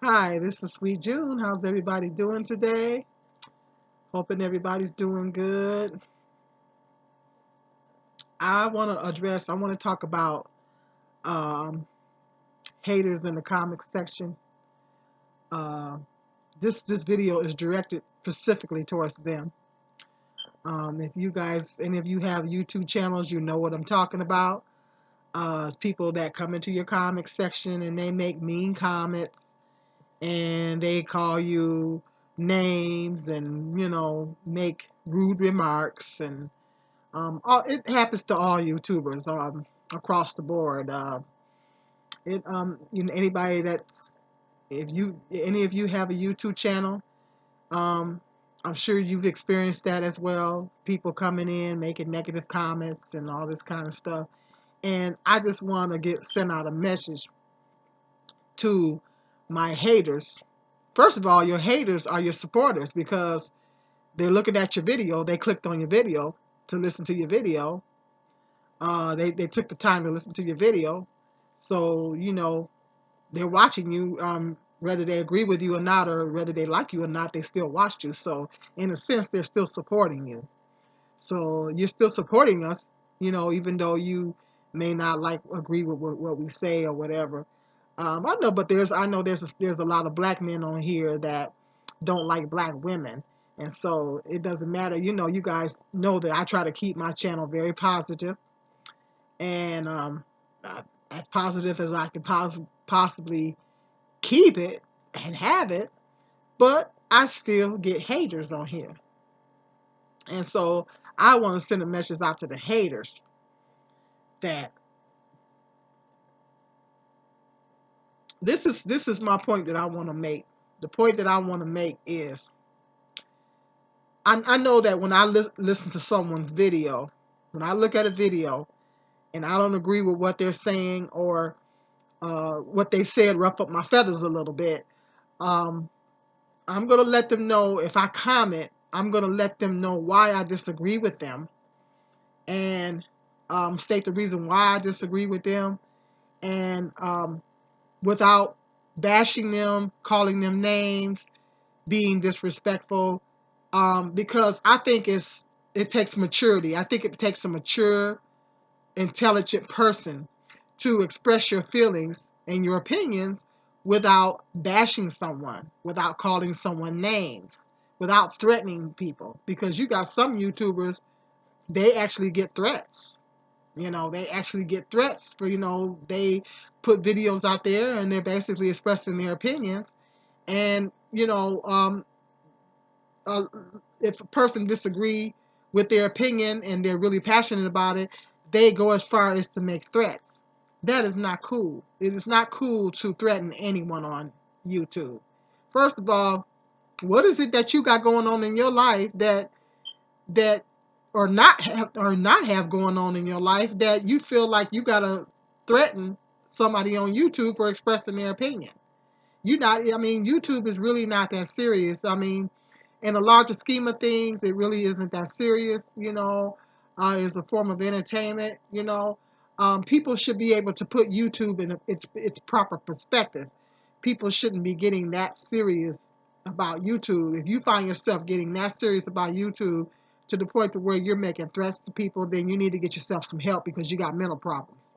Hi, this is Sweet June. How's everybody doing today? Hoping everybody's doing good. I want to talk about um, haters in the comments section. Uh, this video is directed specifically towards them. If you guys, any of you have YouTube channels, you know what I'm talking about. It's people that come into your comic section and they make mean comments and they call you names and make rude remarks and it happens to all YouTubers across the board. Anybody that's if you any of you have a YouTube channel, um, I'm sure you've experienced that as well. People coming in making negative comments and all this kind of stuff. And I just want to get send out a message to my haters. First of all, your haters are your supporters because they're looking at your video. They clicked on your video to listen to your video. They took the time to listen to your video. So, they're watching you, whether they agree with you or not, or whether they like you or not, they still watched you. So, in a sense, they're still supporting you. So, you're still supporting us, even though you may not agree with what we say or whatever. I know there's a lot of black men on here that don't like black women, and so it doesn't matter. You guys know that I try to keep my channel very positive and as positive as I can possibly keep it and have it, but I still get haters on here, and so I want to send a message out to the haters that this is my point that I want to make. The point that I want to make is I know that when I listen to someone's video, when I look at a video and I don't agree with what they're saying or what they said ruffle up my feathers a little bit, um, I'm going to let them know. If I comment, I'm going to let them know why I disagree with them and state the reason why I disagree with them, and without bashing them, calling them names, being disrespectful, because I think it takes maturity. I think it takes a mature, intelligent person to express your feelings and your opinions without bashing someone, without calling someone names, without threatening people. Because you got some YouTubers, they actually get threats. They actually get threats for, they put videos out there and they're basically expressing their opinions. And, uh, if a person disagree with their opinion and they're really passionate about it, they go as far as to make threats. That is not cool. It is not cool to threaten anyone on YouTube. First of all, what is it that you got going on in your life that or not have going on in your life that you feel like you gotta threaten somebody on YouTube for expressing their opinion? YouTube is really not that serious. In a larger scheme of things, it really isn't that serious. It's a form of entertainment. People should be able to put YouTube in its proper perspective. People shouldn't be getting that serious about YouTube. If you find yourself getting that serious about YouTube to the point to where you're making threats to people, then you need to get yourself some help because you got mental problems.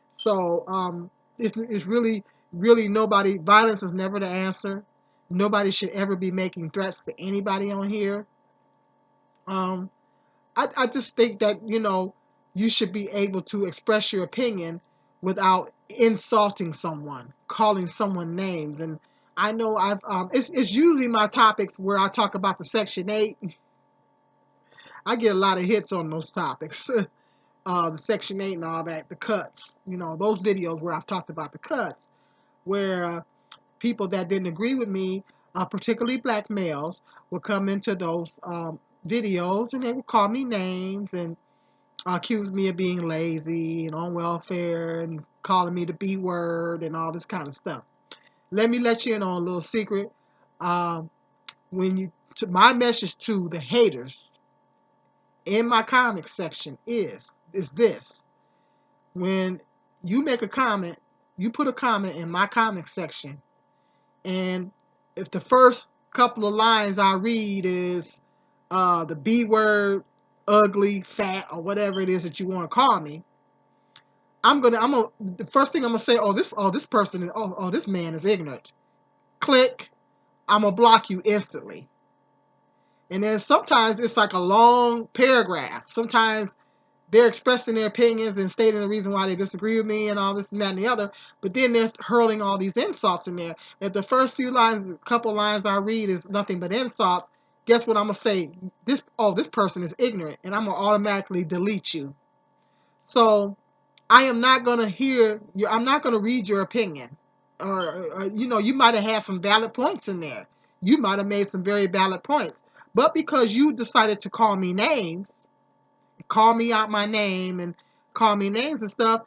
So it's really nobody. Violence is never the answer. Nobody should ever be making threats to anybody on here. Um, I just think that you should be able to express your opinion without insulting someone, calling someone names. And I know it's usually my topics where I talk about the Section 8. I get a lot of hits on those topics. The Section 8 and all that, the cuts, those videos where I've talked about the cuts, where people that didn't agree with me, particularly black males, would come into those videos and they would call me names and accuse me of being lazy and on welfare and calling me the B word and all this kind of stuff. Let me let you in on a little secret. Um, my message to the haters in my comment section is this: when you make a comment, you put a comment in my comment section, And if the first couple of lines I read is the B word, ugly, fat, or whatever it is that you want to call me, the first thing I'm gonna say, this person is, this man is ignorant. Click, I'm gonna block you instantly. And then sometimes it's like a long paragraph. Sometimes they're expressing their opinions and stating the reason why they disagree with me and all this and that and the other, but then they're hurling all these insults in there. If the first few lines, couple lines I read is nothing but insults, guess what I'm gonna say? This person is ignorant, and I'm gonna automatically delete you. So I am not gonna I'm not gonna read your opinion. Or you might have had some valid points in there. You might have made some very valid points. But because you decided to call me names, call me out my name and call me names and stuff,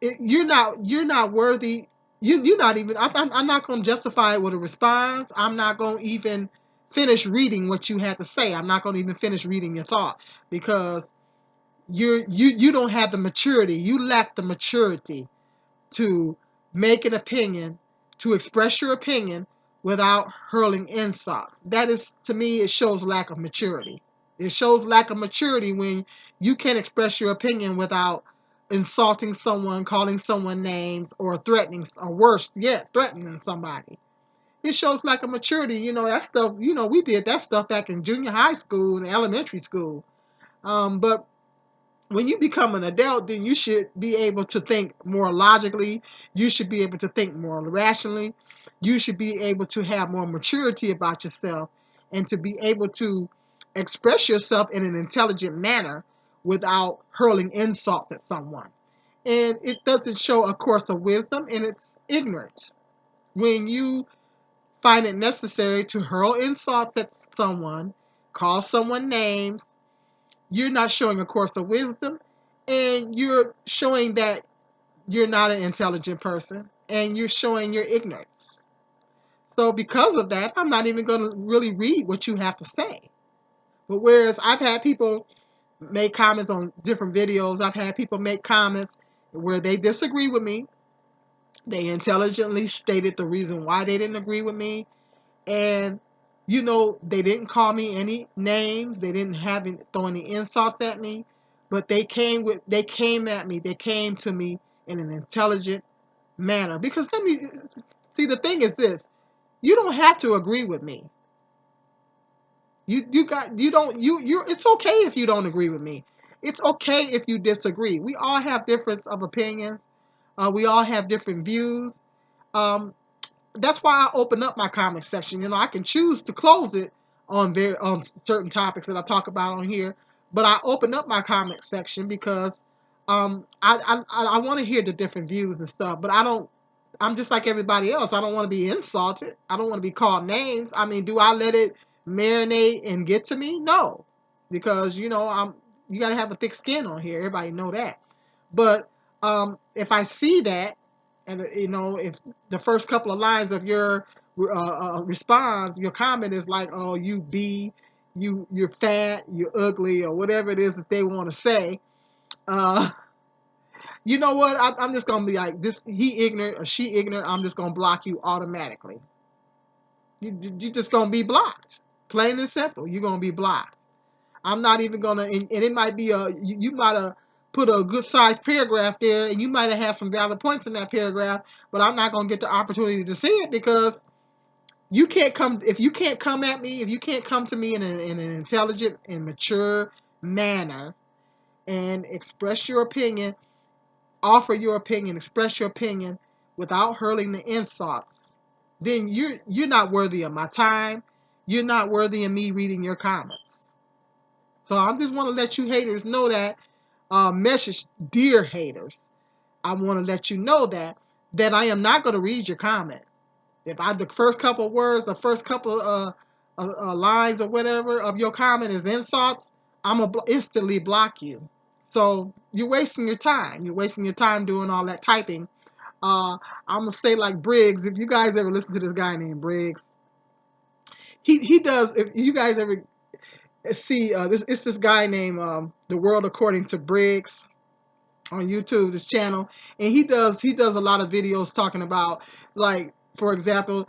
you're not worthy. You're not even. I'm not going to justify it with a response. I'm not going to even finish reading what you had to say. I'm not going to even finish reading your thought because you don't have the maturity. You lack the maturity to make an opinion, to express your opinion without hurling insults. That is, to me, it shows lack of maturity. It shows lack of maturity when you can't express your opinion without insulting someone, calling someone names, or threatening, or worse yet, threatening somebody. It shows lack of maturity. That stuff, we did that stuff back in junior high school and elementary school. But when you become an adult, then you should be able to think more logically. You should be able to think more rationally. You should be able to have more maturity about yourself and to be able to express yourself in an intelligent manner without hurling insults at someone. And it doesn't show a course of wisdom, and it's ignorant. When you find it necessary to hurl insults at someone, call someone names, you're not showing a course of wisdom, and you're showing that you're not an intelligent person, and you're showing your ignorance. So because of that, I'm not even going to really read what you have to say. But whereas I've had people make comments on different videos, I've had people make comments where they disagree with me. They intelligently stated the reason why they didn't agree with me, and they didn't call me any names. They didn't throw any insults at me, but they came at me. They came to me in an intelligent manner. Because let me see. The thing is this: you don't have to agree with me. You got you don't you you. It's okay if you don't agree with me. It's okay if you disagree. We all have difference of opinions. We all have different views. Um, that's why I open up my comment section. I can choose to close it on certain topics that I talk about on here, but I open up my comment section because I want to hear the different views and stuff. But I don't. I'm just like everybody else. I don't want to be insulted. I don't want to be called names. I mean, do I let it marinate and get to me? No, because you got to have a thick skin on here. Everybody know that. But if I see that, and if the first couple of lines of your response, your comment is like, "Oh, you're fat, you're ugly," or whatever it is that they want to say. Uh, you know what? I'm just gonna be like, this. He ignorant or she ignorant. I'm just gonna block you automatically. You just gonna be blocked. Plain and simple. You're gonna be blocked. I'm not even gonna, and it might be you might have put a good sized paragraph there, and you might have had some valid points in that paragraph, but I'm not gonna get the opportunity to see it because you can't come. If you can't come at me, if you can't come to me in an intelligent and mature manner and express your opinion, offer your opinion, express your opinion without hurling the insults, then you're not worthy of my time. You're not worthy of me reading your comments. So I just want to let you haters know that message, dear haters. I want to let you know that I am not going to read your comment. If the first couple of words, the first couple of lines or whatever of your comment is insults, I'm gonna instantly block you. So you're wasting your time. You're wasting your time doing all that typing. I'm gonna say like Briggs. If you guys ever listen to this guy named Briggs, he does. If you guys ever see it's this guy named The World According to Briggs on YouTube, this channel, and he does a lot of videos talking about, like, for example,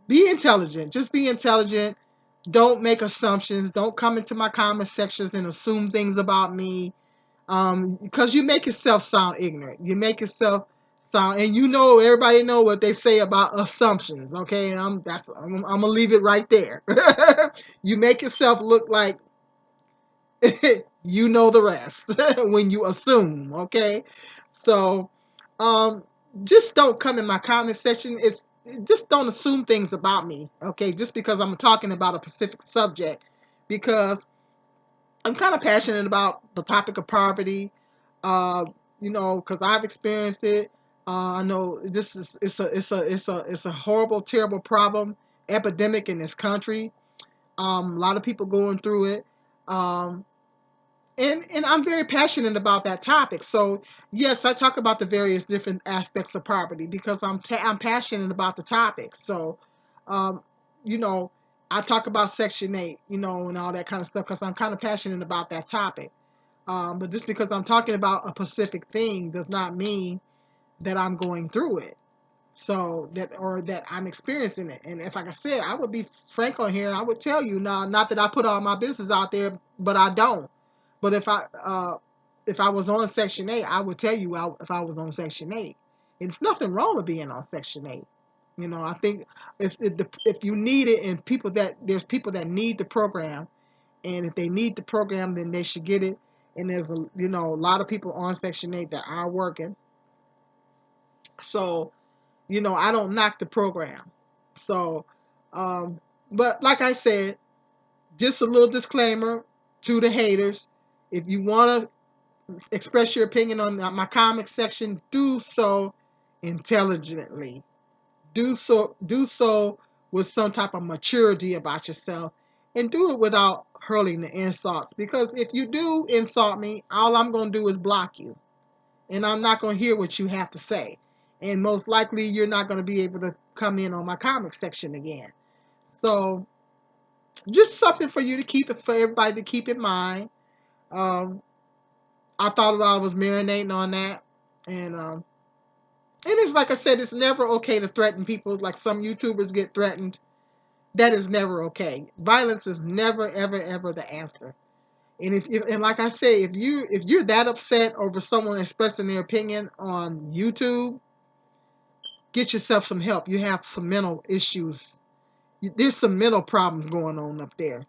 be intelligent. Just be intelligent. Don't make assumptions. Don't come into my comment sections and assume things about me. Because you make yourself sound ignorant. You make yourself sound, and you know everybody know what they say about assumptions. Okay, I'm gonna leave it right there. You make yourself look like you know the rest when you assume. Okay, so um, just don't come in my comment section. It's just don't assume things about me. Okay, just because I'm talking about a specific subject, because I'm kind of passionate about the topic of poverty. Uh, because I've experienced it. I know this is it's a horrible, terrible problem, epidemic in this country. A lot of people going through it. Um, and I'm very passionate about that topic. So yes, I talk about the various different aspects of poverty because I'm passionate about the topic. So, um, you know, I talk about Section 8, and all that kind of stuff because I'm kind of passionate about that topic. But just because I'm talking about a specific thing does not mean that I'm going through it. So that I'm experiencing it. And as like I said, I would be frank on here. I would tell you now, not that I put all my business out there, but I don't. But if I was on Section 8, I would tell you if I was on Section 8. It's nothing wrong with being on Section 8. I think if you need it, and there's people that need the program, and if they need the program, then they should get it. And there's a lot of people on Section 8 that are working. So I don't knock the program. So, but like I said, just a little disclaimer to the haters. If you want to express your opinion on my comment section, do so intelligently. Do so with some type of maturity about yourself, and do it without hurling the insults. Because if you do insult me, all I'm going to do is block you, and I'm not going to hear what you have to say. And most likely, you're not going to be able to come in on my comment section again. So, just something for everybody to keep in mind. Um, I thought about I was marinating on that, and it's like I said, it's never okay to threaten people. Like some YouTubers get threatened. That is never okay. Violence is never, ever, ever the answer. And and like I say, if you're that upset over someone expressing their opinion on YouTube, get yourself some help. You have some mental issues. There's some mental problems going on up there,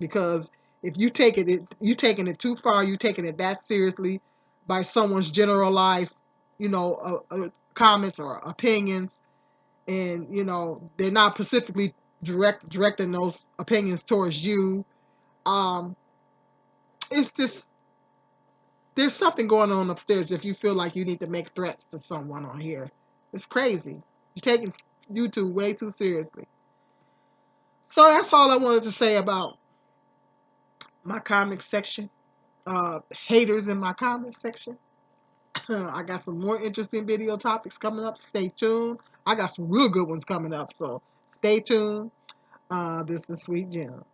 because if you taking it too far, you taking it that seriously by someone's generalized, comments or opinions, and they're not specifically directing those opinions towards you. Um, it's just there's something going on upstairs if you feel like you need to make threats to someone on here. It's crazy. You're taking YouTube way too seriously. So that's all I wanted to say about my comment section. Haters in my comment section. I got some more interesting video topics coming up. Stay tuned. I got some real good ones coming up, so stay tuned. This is Sweet Jim.